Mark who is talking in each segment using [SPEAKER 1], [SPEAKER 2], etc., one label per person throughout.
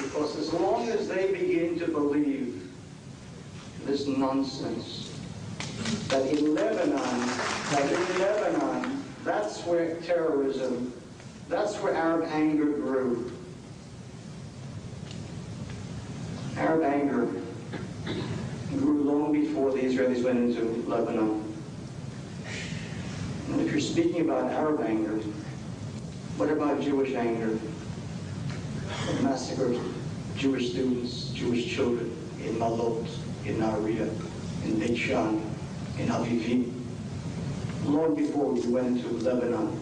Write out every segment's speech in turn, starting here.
[SPEAKER 1] Because as long as they begin to believe this nonsense, that in Lebanon, that's where terrorism, that's where Arab anger grew. Arab anger grew long before the Israelis went into Lebanon. And if you're speaking about Arab anger, what about Jewish anger? They massacred Jewish students, Jewish children in Malot, in Nahariya, in Beit Shan, in Aviv, long before we went to Lebanon.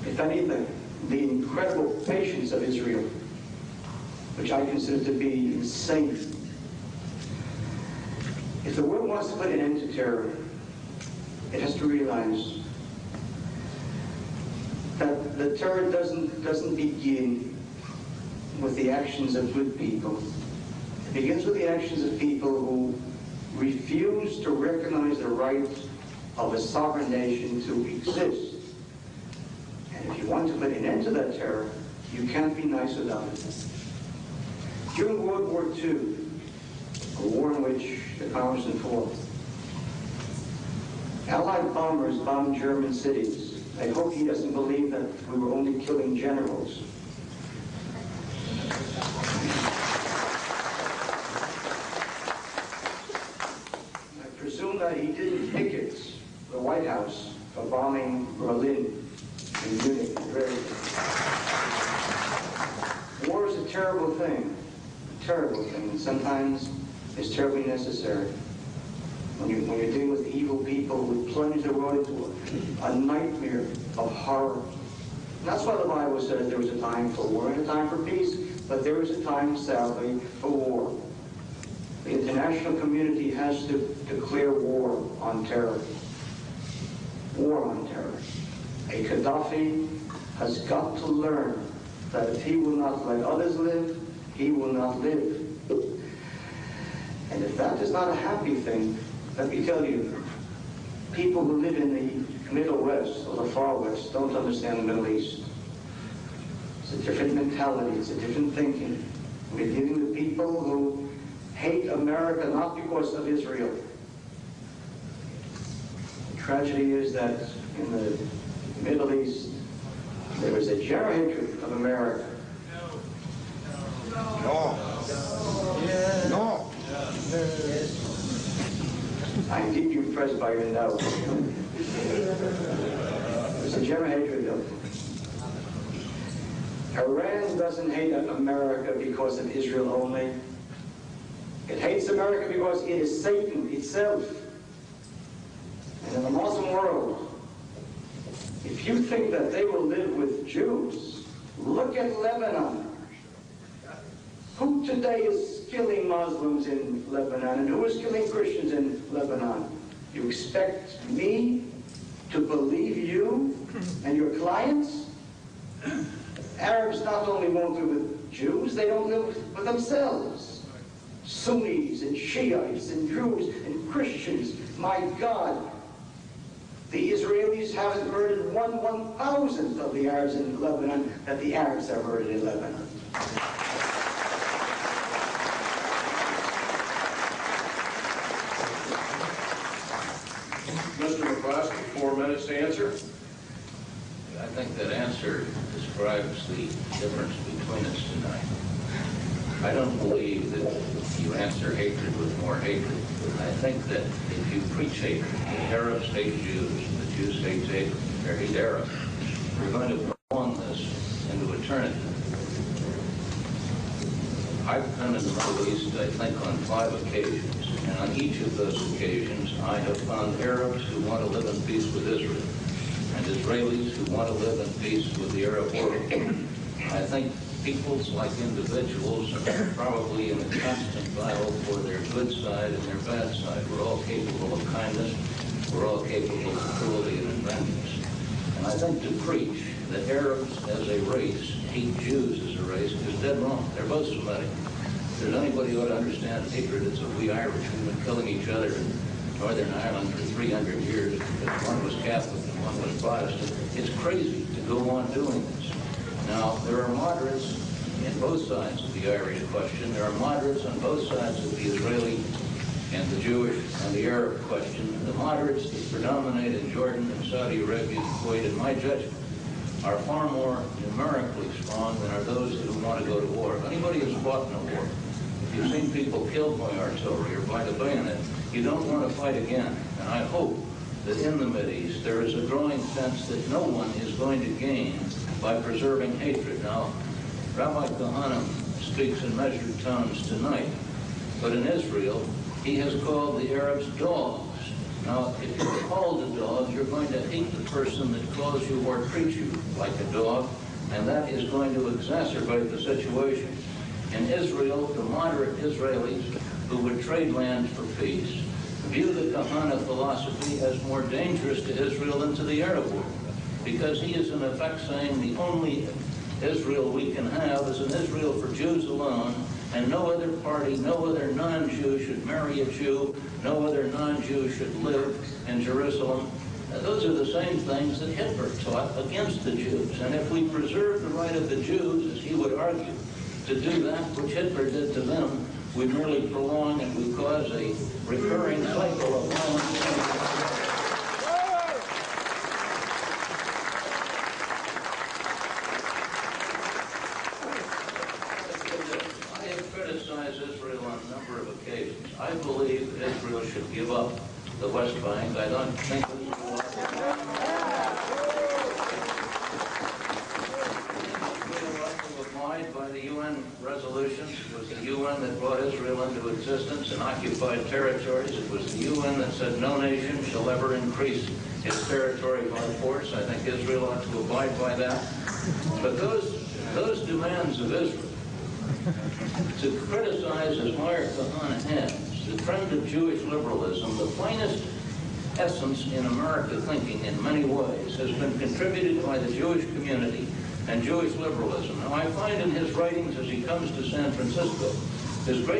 [SPEAKER 1] If anything, the incredible patience of Israel, which I consider to be insane. If the world wants to put an end to terror, it has to realize that the terror doesn't begin with the actions of good people. It begins with the actions of people who refuse to recognize the right of a sovereign nation to exist. And if you want to put an end to that terror, you can't be nice about it. During World War II, a war in which the Congressman fought, Allied bombers bombed German cities. I hope he doesn't believe that we were only killing generals. I presume that he didn't picket the White House for bombing Berlin and Munich. War is a terrible thing, and sometimes it's terribly necessary. When you're dealing with evil people who plunge the world into a nightmare of horror. And that's why the Bible says there was a time for war and a time for peace, but there is a time, sadly, for war. The international community has to declare war on terror. War on terror. A Gaddafi has got to learn that if he will not let others live, he will not live. And if that is not a happy thing, let me tell you, people who live in the Middle West or the Far West don't understand the Middle East. It's a different mentality, it's a different thinking. We're dealing with people who hate America not because of Israel. The tragedy is that in the Middle East, there is a general hatred of America.
[SPEAKER 2] No. No.
[SPEAKER 1] I'm deeply impressed by your no. There's a general hatred of Iran doesn't hate America because of Israel only. It hates America because it is Satan itself. And in the Muslim world, if you think that they will live with Jews, look at Lebanon. Who today is killing Muslims in Lebanon, and who is killing Christians in Lebanon? You expect me to believe you and your clients? Arabs not only won't live with Jews, they don't live with themselves. Sunnis and Shiites and Jews and Christians. My God, the Israelis haven't murdered 1/1000th of the Arabs in Lebanon that the Arabs have murdered in Lebanon.
[SPEAKER 3] Mr. McCloskey, 4 minutes to answer.
[SPEAKER 4] I think that answer describes the difference between us tonight. I don't believe that you answer hatred with more hatred. I think that if you preach hatred, the Arabs hate Jews, the Jews hate Arabs, we're going to prolong this into eternity. I've been in the Middle East, I think, on 5 occasions, and on each of those occasions, I have found Arabs who want to live in peace with Israel, and Israelis who want to live in peace with the Arab world. I think peoples, like individuals, are probably in a constant battle for their good side and their bad side. We're all capable of kindness. We're all capable of cruelty and vengeance. And I think to preach that Arabs as a race hate Jews as a race is dead wrong. They're both Semitic. If there's anybody who ought to understand hatred, it's that we Irish. We've been killing each other in Northern Ireland for 300 years because one was Catholic and one was Protestant. It's crazy to go on doing this. Now, there are moderates in both sides of the Irish question. There are moderates on both sides of the Israeli and the Jewish and the Arab question. The moderates that predominate in Jordan and Saudi Arabia and Kuwait, in my judgment, are far more numerically strong than are those who want to go to war. If anybody has fought in a war, if you've seen people killed by artillery or by the bayonet, you don't want to fight again. And I hope that in the Mideast there is a growing sense that no one is going to gain by preserving hatred. Now, Rabbi Kahane speaks in measured tones tonight, but in Israel, he has called the Arabs dogs. Now, if you're called a dog, you're going to hate the person that calls you or treats you like a dog, and that is going to exacerbate the situation. In Israel, the moderate Israelis who would trade land for peace view the Kahane philosophy as more dangerous to Israel than to the Arab world, because he is in effect saying the only Israel we can have is an Israel for Jews alone, and no other party, no other non-Jew should marry a Jew, no other non-Jew should live in Jerusalem. Those are the same things that Hitler taught against the Jews. And if we preserve the right of the Jews, as he would argue, to do that which Hitler did to them, we merely prolong and we cause a recurring cycle of violence. Israel on a number of occasions. I believe Israel should give up the West Bank. I don't think Israel ought to abide by the UN resolutions. It was the UN that brought Israel into existence in occupied territories. It was the UN that said no nation shall ever increase its territory by force. I think Israel ought to abide by that. But those demands of Israel, to criticize, as Meir Kahane has, the trend of Jewish liberalism, the finest essence in American thinking in many ways has been contributed by the Jewish community and Jewish liberalism. Now, I find in his writings as he comes to San Francisco, his great